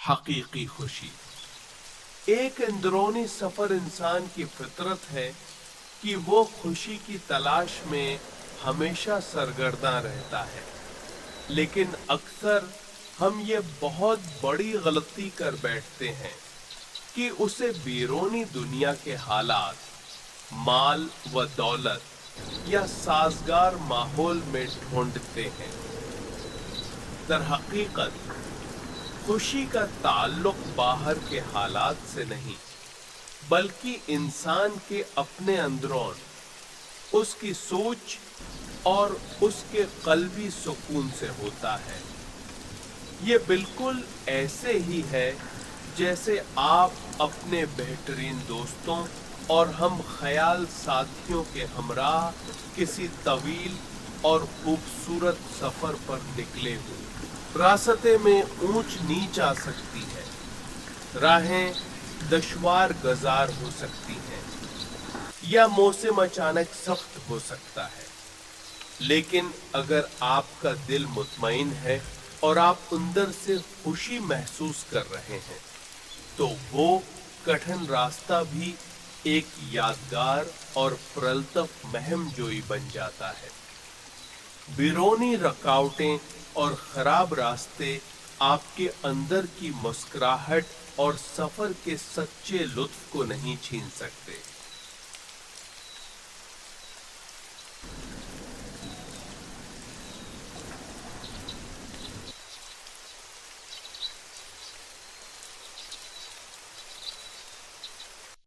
حقیقی خوشی ایک اندرونی سفر انسان کی فطرت ہے کہ وہ خوشی کی تلاش میں ہمیشہ سرگرداں رہتا ہے، لیکن اکثر ہم یہ بہت بڑی غلطی کر بیٹھتے ہیں کہ اسے بیرونی دنیا کے حالات، مال و دولت یا سازگار ماحول میں ڈھونڈتے ہیں۔ در حقیقت خوشی کا تعلق باہر کے حالات سے نہیں، بلکہ انسان کے اپنے اندرون، اس کی سوچ اور اس کے قلبی سکون سے ہوتا ہے۔ یہ بالکل ایسے ہی ہے جیسے آپ اپنے بہترین دوستوں اور ہم خیال ساتھیوں کے ہمراہ کسی طویل اور خوبصورت سفر پر نکلے ہوں۔ راستے میں اونچ نیچ آ سکتی ہے، راہیں دشوار گزار ہو سکتی ہیں، یا موسم اچانک سخت ہو سکتا ہے، لیکن اگر آپ کا دل مطمئن ہے اور آپ اندر سے خوشی محسوس کر رہے ہیں تو وہ کٹھن راستہ بھی ایک یادگار اور پرلطف مہم جوئی بن جاتا ہے۔ بیرونی رکاوٹیں اور خراب راستے آپ کے اندر کی مسکراہٹ اور سفر کے سچے لطف کو نہیں چھین سکتے۔